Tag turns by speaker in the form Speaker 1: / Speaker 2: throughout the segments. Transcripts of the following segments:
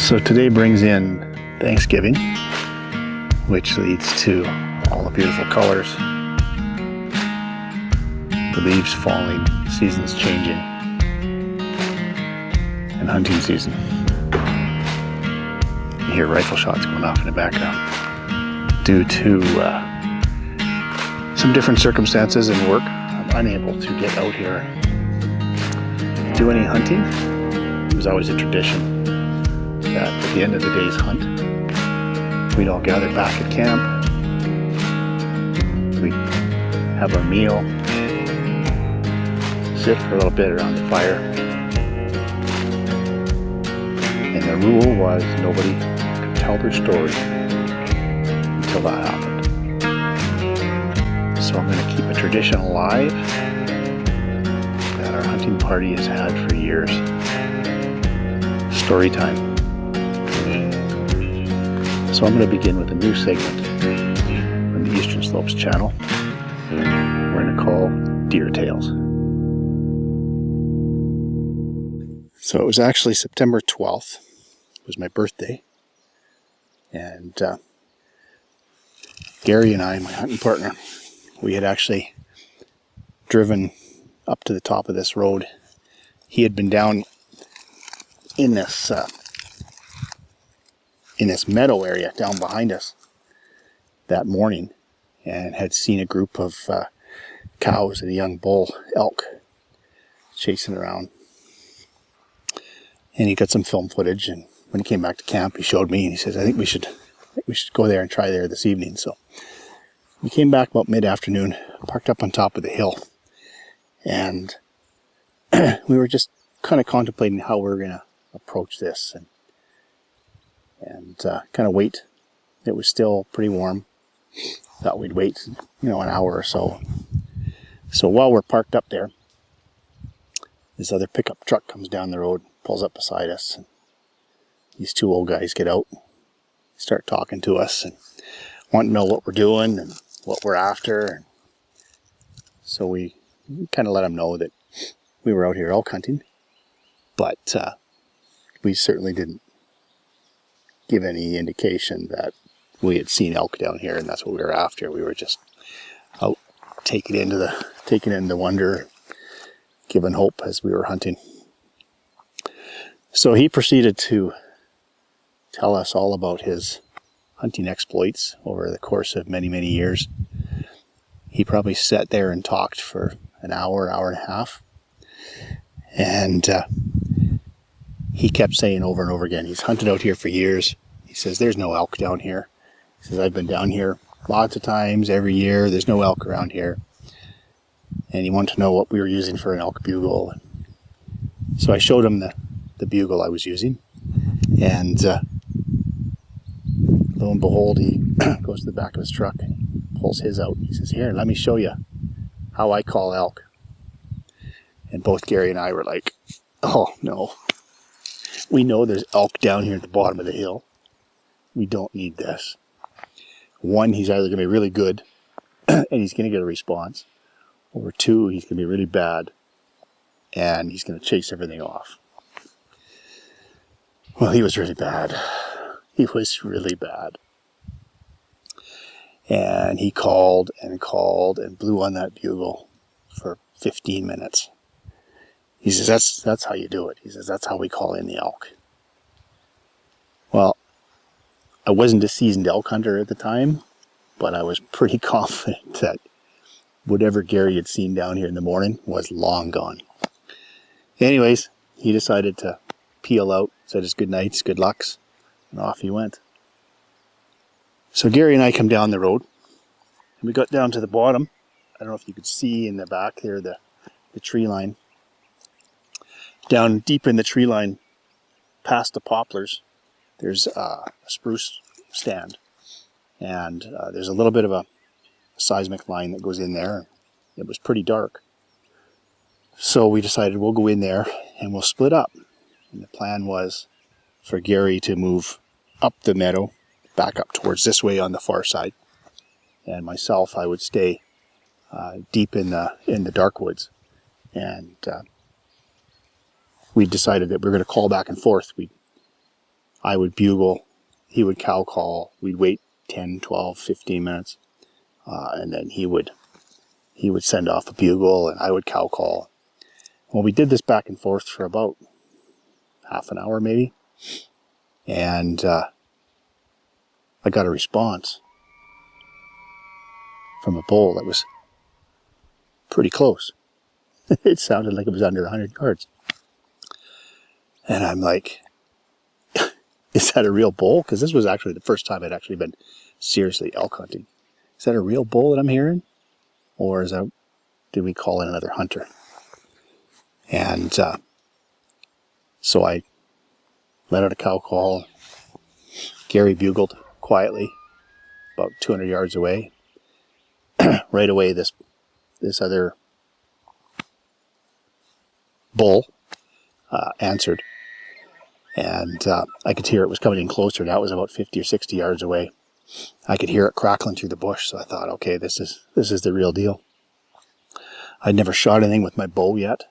Speaker 1: So today brings in Thanksgiving, which leads to all the beautiful colors, the leaves falling, seasons changing, and hunting season. You hear rifle shots going off in the background. Due to some different circumstances and work, I'm unable to get out here and do any hunting. It was always a tradition that at the end of the day's hunt, we'd all gather back at camp, we'd have our meal, sit for a little bit around the fire, and the rule was nobody could tell their story until that happened. So I'm going to keep a tradition alive that our hunting party has had for years. Story time. So I'm going to begin with a new segment from the Eastern Slopes channel. We're going to call Deer Tales. So it was actually September 12th. It was my birthday. And Gary and I, my hunting partner, we had actually driven up to the top of this road. He had been down in this meadow area down behind us that morning and had seen a group of cows and a young bull elk chasing around. And he got some film footage, and when he came back to camp he showed me and he says, I think we should go there and try there this evening. So we came back about mid-afternoon, parked up on top of the hill, and we were just kind of contemplating how we were going to approach this and kind of wait. It was still pretty warm. Thought we'd wait, an hour or so. So while we're parked up there, this other pickup truck comes down the road, pulls up beside us, and these two old guys get out, start talking to us, and want to know what we're doing and what we're after. And so we kind of let them know that we were out here elk hunting, but we certainly didn't give any indication that we had seen elk down here and that's what we were after. We were just out taking in the wonder, giving hope as we were hunting. So he proceeded to tell us all about his hunting exploits over the course of many, many years. He probably sat there and talked for an hour and a half. And he kept saying over and over again, he's hunted out here for years. He says, there's no elk down here. He says, I've been down here lots of times every year. There's no elk around here. And he wanted to know what we were using for an elk bugle. So I showed him the bugle I was using. And lo and behold, he goes to the back of his truck and pulls his out. He says, here, let me show you how I call elk. And both Gary and I were like, oh no. We know there's elk down here at the bottom of the hill. We don't need this. One, he's either going to be really good and he's going to get a response, or two, he's going to be really bad and he's going to chase everything off. Well, he was really bad. He was really bad. And he called and blew on that bugle for 15 minutes. He says, that's how you do it. He says, that's how we call in the elk. Well, I wasn't a seasoned elk hunter at the time, but I was pretty confident that whatever Gary had seen down here in the morning was long gone. Anyways, he decided to peel out, said his good nights, good lucks, and off he went. So Gary and I come down the road, and we got down to the bottom. I don't know if you could see in the back there the tree line. Down deep in the tree line, past the poplars, there's a spruce stand. And there's a little bit of a seismic line that goes in there. It was pretty dark. So we decided we'll go in there and we'll split up. And the plan was for Gary to move up the meadow, back up towards this way on the far side. And myself, I would stay deep in the dark woods. And we decided that we were going to call back and forth. We'd I would bugle, he would cow call, we'd wait 10, 12, 15 minutes, and then he would send off a bugle and I would cow call. Well, we did this back and forth for about half an hour maybe, and I got a response from a bull that was pretty close. It sounded like it was under 100 yards. And I'm like, is that a real bull? Because this was actually the first time I'd actually been seriously elk hunting. Is that a real bull that I'm hearing? Or did we call in another hunter? And so I let out a cow call. Gary bugled quietly about 200 yards away. Right away, this other bull answered. And I could hear it was coming in closer. That was about 50 or 60 yards away. I could hear it crackling through the bush. So I thought, okay, this is the real deal. I'd never shot anything with my bow yet.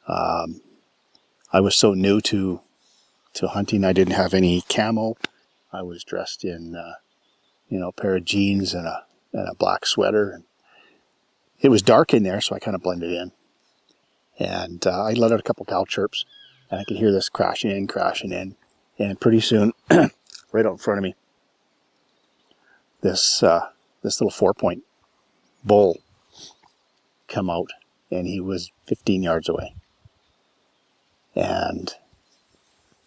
Speaker 1: I was so new to hunting. I didn't have any camo. I was dressed in, a pair of jeans and a black sweater. And it was dark in there, so I kind of blended in. And I let out a couple cow chirps, and I could hear this crashing in. And pretty soon, right out in front of me, this little 4-point bull come out, and he was 15 yards away. And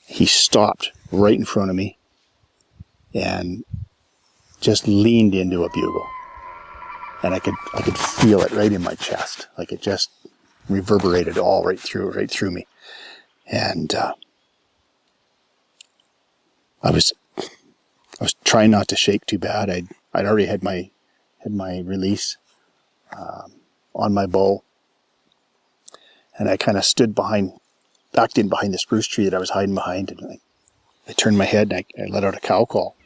Speaker 1: he stopped right in front of me and just leaned into a bugle. And I could feel it right in my chest. Like it just reverberated all right through me. And I was trying not to shake too bad. I'd already had my release on my bow, and I kind of backed in behind the spruce tree that I was hiding behind, and I turned my head and I let out a cow call,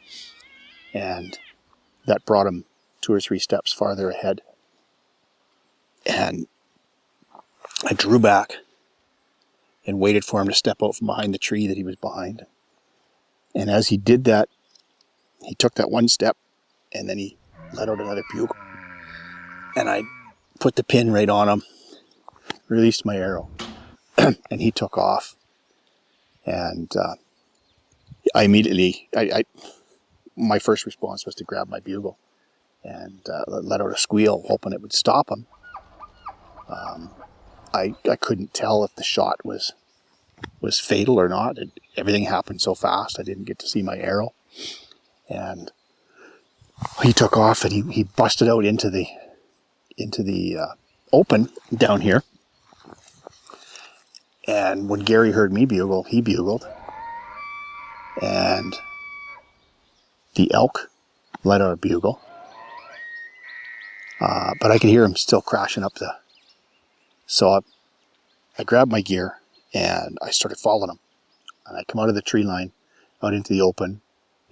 Speaker 1: and that brought him 2 or 3 steps farther ahead. And I drew back and waited for him to step out from behind the tree that he was behind. And as he did that, he took that one step, and then he let out another bugle. And I put the pin right on him, released my arrow, and he took off. And I immediately, my first response was to grab my bugle and let out a squeal, hoping it would stop him. I couldn't tell if the shot was fatal or not. Everything happened so fast, I didn't get to see my arrow. And he took off, and he busted out into the open down here. And when Gary heard me bugle, he bugled. And the elk let out a bugle. But I could hear him still crashing up So I grabbed my gear and I started following him. And I come out of the tree line, out into the open,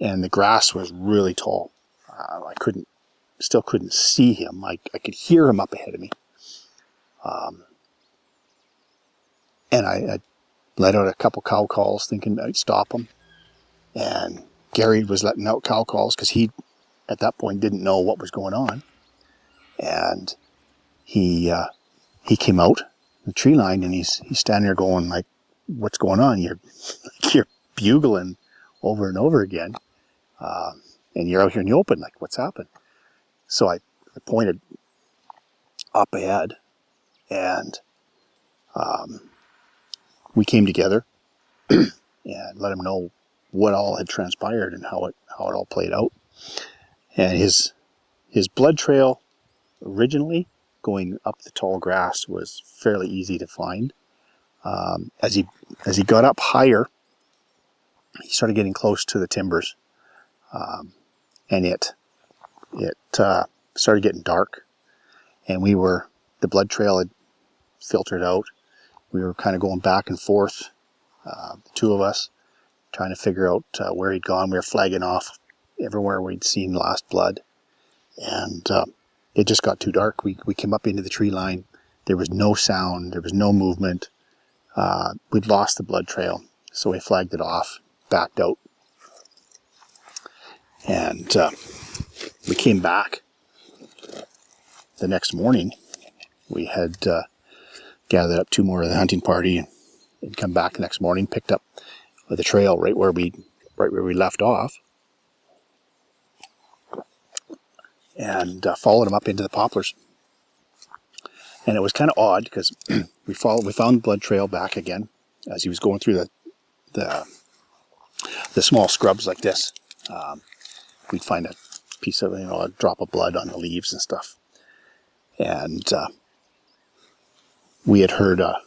Speaker 1: and the grass was really tall. I still couldn't see him. I could hear him up ahead of me. And I let out a couple cow calls thinking I'd stop him. And Gary was letting out cow calls because he, at that point, didn't know what was going on. And he came out the tree line, and he's standing there going like, "What's going on? You're bugling over and over again, and you're out here in the open. Like, what's happened?" So I pointed up ahead, and we came together and let him know what all had transpired and how it all played out. And his blood trail originally going up the tall grass was fairly easy to find. As he got up higher, he started getting close to the timbers, and it started getting dark, and the blood trail had filtered out. We were kind of going back and forth, the two of us, trying to figure out where he'd gone. We were flagging off everywhere we'd seen last blood, and it just got too dark. We came up into the tree line. There was no sound. There was no movement. We'd lost the blood trail, so we flagged it off. backed out. And we came back the next morning. We had gathered up 2 more of the hunting party and come back the next morning, picked up the trail right where we left off, and followed him up into the poplars. And it was kind of odd because we found the blood trail back again as he was going through the small scrubs like this. We'd find a piece of, a drop of blood on the leaves and stuff. And we had heard a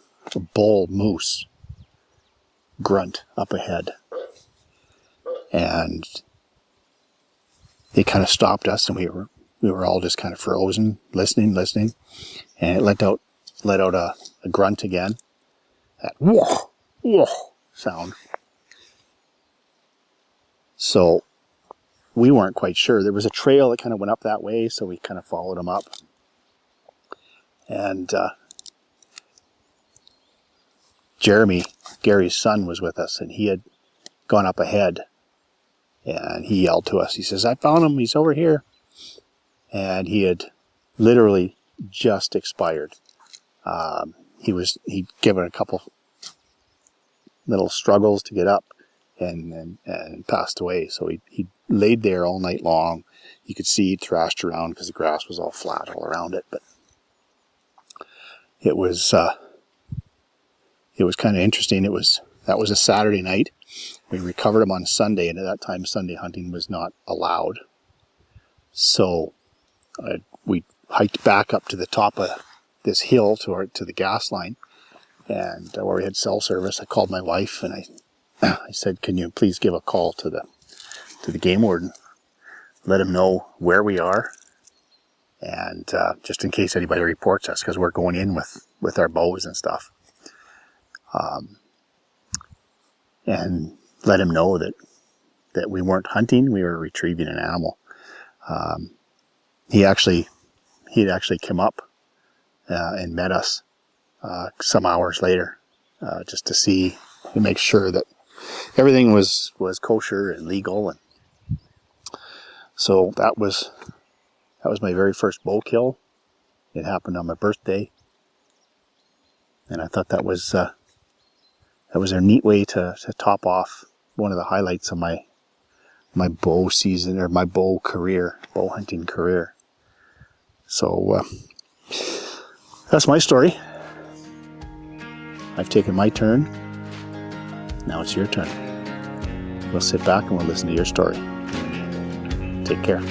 Speaker 1: bull moose grunt up ahead. And it kind of stopped us, and we were all just kind of frozen, listening. And it let out a grunt again. That whoa, whoa sound. So we weren't quite sure. There was a trail that kind of went up that way, so we kind of followed him up. And Jeremy, Gary's son, was with us, and he had gone up ahead. And he yelled to us. He says, "I found him. He's over here." And he had literally just expired. He'd given a couple little struggles to get up and passed away. So he laid there all night long. You could see he thrashed around because the grass was all flat all around it. But it was kind of interesting. That was a Saturday night. We recovered him on Sunday, and at that time Sunday hunting was not allowed. So we hiked back up to the top of this hill to the gas line, and where we had cell service. I called my wife and I said, "Can you please give a call to the game warden, let him know where we are, and just in case anybody reports us, because we're going in with our bows and stuff, and let him know that we weren't hunting, we were retrieving an animal." He had actually come up and met us some hours later, just to make sure that everything was kosher and legal. And so that was my very first bow kill. It happened on my birthday, and I thought that was a neat way to top off one of the highlights of my bow season, or my bow hunting career. So that's my story. I've taken my turn. Now it's your turn. We'll sit back and we'll listen to your story. Take care.